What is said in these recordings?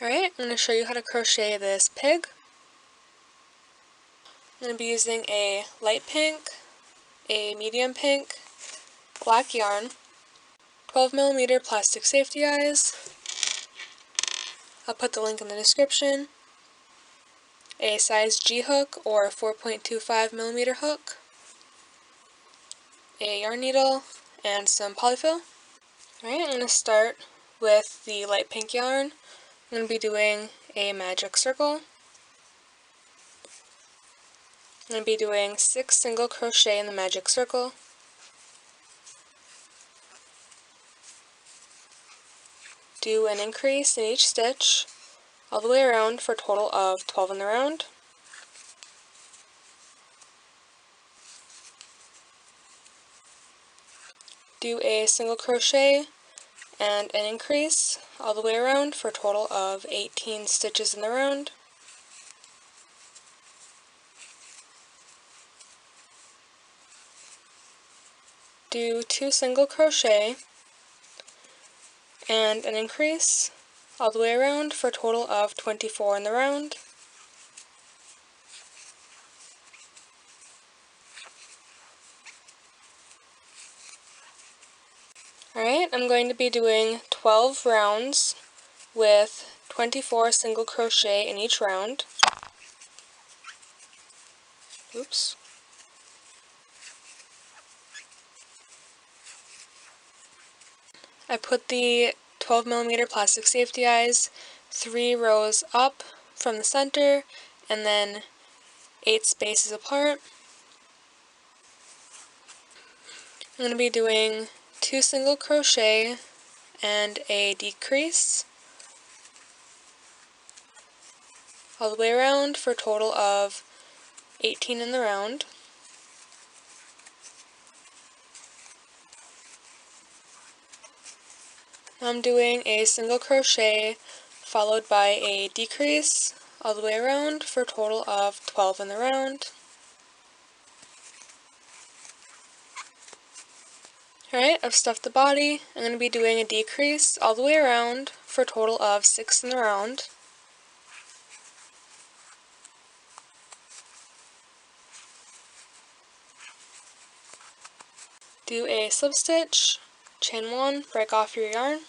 Alright, I'm going to show you how to crochet this pig. I'm going to be using a light pink, a medium pink, black yarn, 12mm plastic safety eyes, I'll put the link in the description, a size G hook or 4.25mm hook, a yarn needle, and some polyfill. Alright, I'm going to start with the light pink yarn. I'm going to be doing a magic circle. I'm going to be doing 6 single crochet in the magic circle. Do an increase in each stitch all the way around for a total of 12 in the round. Do a single crochet and an increase all the way around for a total of 18 stitches in the round. Do 2 single crochet and an increase all the way around for a total of 24 in the round. Alright, I'm going to be doing 12 rounds with 24 single crochet in each round. Oops. I put the 12mm plastic safety eyes 3 rows up from the center and then 8 spaces apart. I'm going to be doing 2 single crochet and a decrease all the way around for a total of 18 in the round. I'm doing a single crochet followed by a decrease all the way around for a total of 12 in the round. Alright, I've stuffed the body. I'm going to be doing a decrease all the way around for a total of 6 in the round. Do a slip stitch, chain 1, break off your yarn.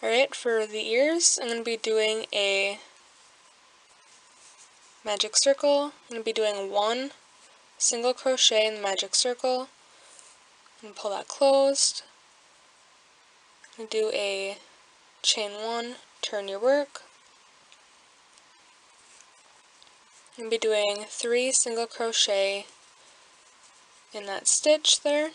Alright, for the ears, I'm going to be doing a magic circle. I'm going to be doing 1 single crochet in the magic circle. And pull that closed. And do a chain 1, turn your work. And be doing 3 single crochet in that stitch there.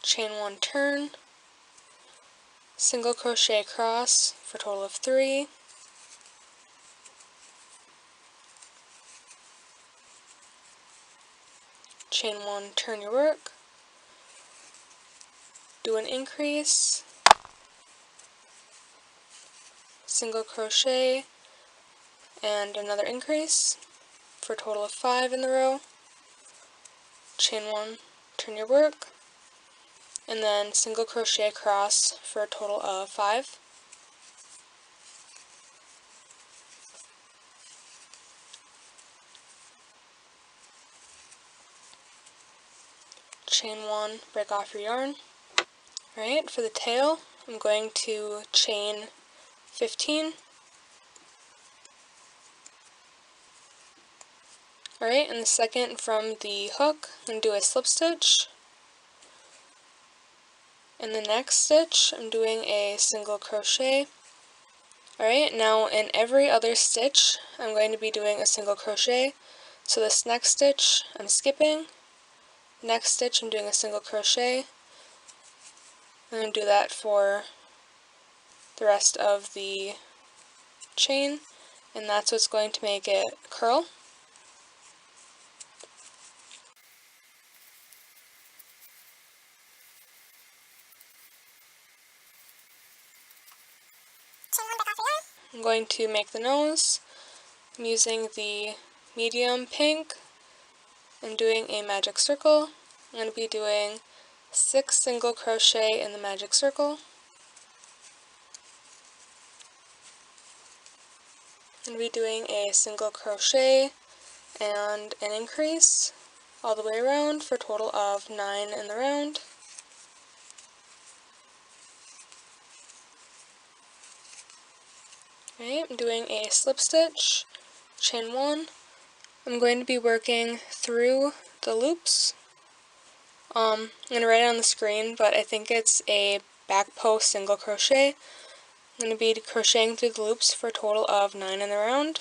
Chain 1, turn, single crochet across for a total of 3. Chain 1, turn your work. Do an increase, single crochet, and another increase for a total of 5 in the row. Chain 1, turn your work, and then single crochet across for a total of 5. Chain 1, break off your yarn. Alright, for the tail, I'm going to chain 15. Alright, and the second from the hook, I'm going to do a slip stitch. In the next stitch, I'm doing a single crochet. Alright, now in every other stitch, I'm going to be doing a single crochet. So this next stitch, I'm skipping. Next stitch, I'm doing a single crochet. I'm going to do that for the rest of the chain, and that's what's going to make it curl. I'm going to make the nose. I'm using the medium pink and doing a magic circle. I'm going to be doing 6 single crochet in the magic circle. I'm going to be doing a single crochet and an increase all the way around for a total of 9 in the round. Alright, I'm doing a slip stitch, chain 1. I'm going to be working through the loops. I'm going to write it on the screen, but I think it's a back post single crochet. I'm going to be crocheting through the loops for a total of 9 in the round.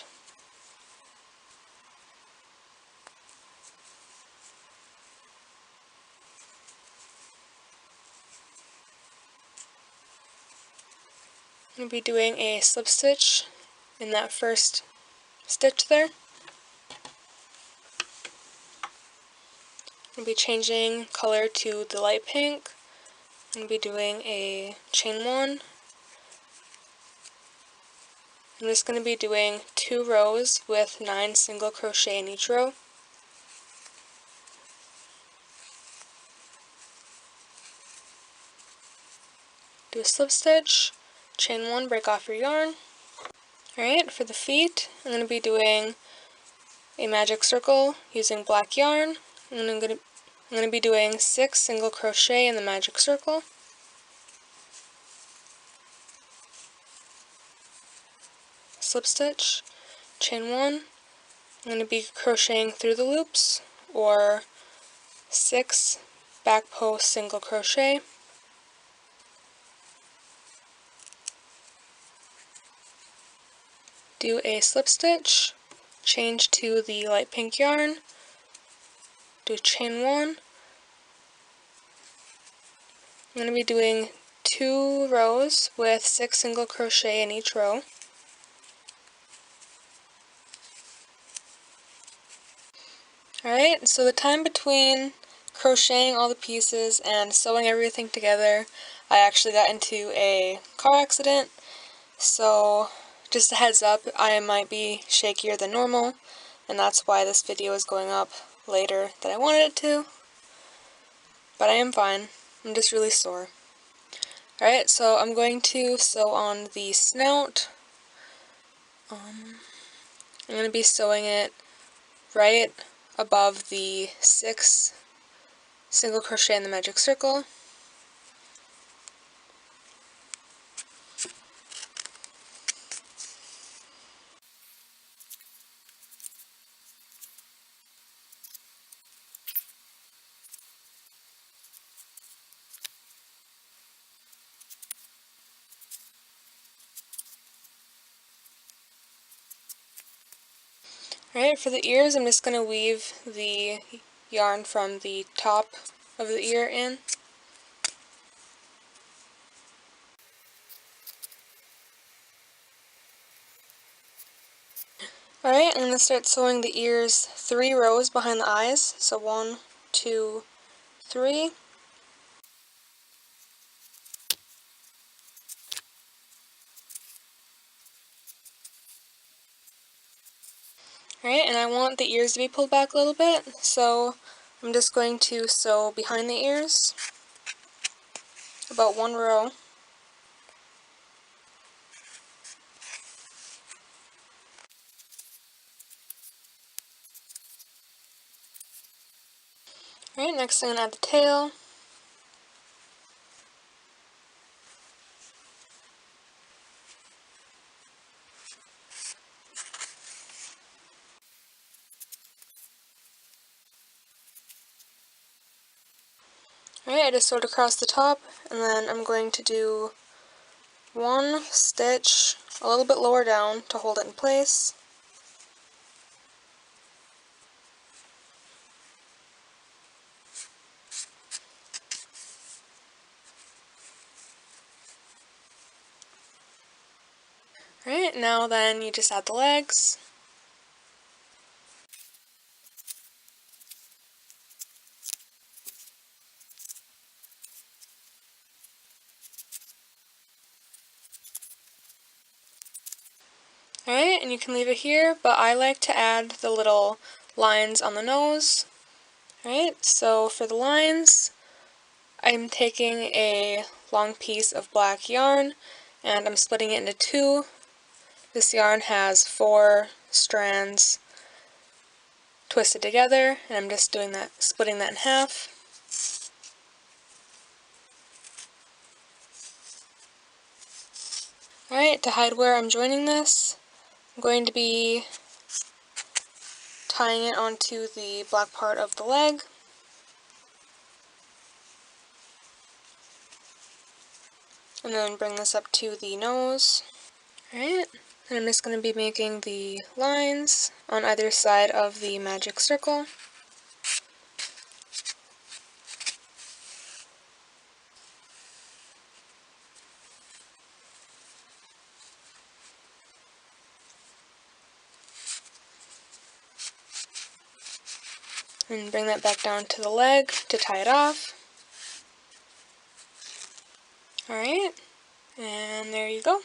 I'm going to be doing a slip stitch in that first stitch there. I'm going to be changing color to the light pink. I'm going to be doing a chain 1. I'm just going to be doing 2 rows with 9 single crochet in each row. Do a slip stitch, chain 1, break off your yarn. Alright, for the feet, I'm going to be doing a magic circle using black yarn, and I'm going to be doing 6 single crochet in the magic circle. Slip stitch, chain 1. I'm going to be crocheting through the loops, or 6 back post single crochet. Do a slip stitch, change to the light pink yarn, do chain 1. I'm going to be doing 2 rows with 6 single crochet in each row. Alright, so the time between crocheting all the pieces and sewing everything together, I actually got into a car accident, so just a heads up, I might be shakier than normal, and that's why this video is going up later than I wanted it to, but I am fine. I'm just really sore. Alright, so I'm going to sew on the snout. I'm going to be sewing it right above the 6 single crochet in the magic circle. Alright, for the ears, I'm just going to weave the yarn from the top of the ear in. Alright, I'm going to start sewing the ears 3 rows behind the eyes. So 1, 2, 3. Alright, and I want the ears to be pulled back a little bit, so I'm just going to sew behind the ears, about 1 row. Alright, next I'm going to add the tail. Alright, I just sewed across the top, and then I'm going to do 1 stitch a little bit lower down to hold it in place. Alright, now then you just add the legs. Alright, and you can leave it here, but I like to add the little lines on the nose. Alright, so for the lines, I'm taking a long piece of black yarn, and I'm splitting it into 2. This yarn has 4 strands twisted together, and I'm just doing that, splitting that in half. Alright, to hide where I'm joining this, I'm going to be tying it onto the black part of the leg. And then bring this up to the nose. Alright, and I'm just going to be making the lines on either side of the magic circle. And bring that back down to the leg to tie it off. Alright, and there you go.